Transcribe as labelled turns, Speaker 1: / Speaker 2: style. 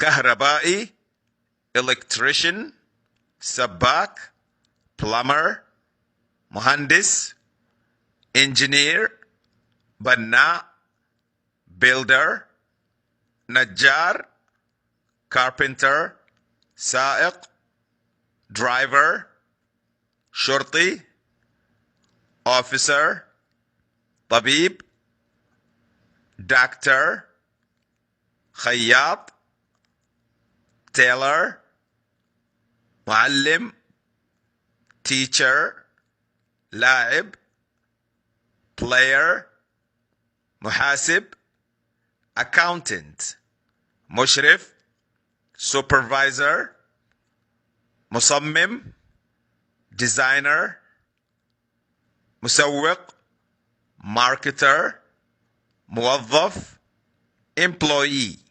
Speaker 1: كهربائي electrician سباك plumber مهندس engineer بناء builder نجار carpenter سائق driver شرطي officer طبيب doctor خياط tailor معلم teacher لاعب player محاسب accountant مشرف supervisor مصمم designer مسوق marketer موظف employee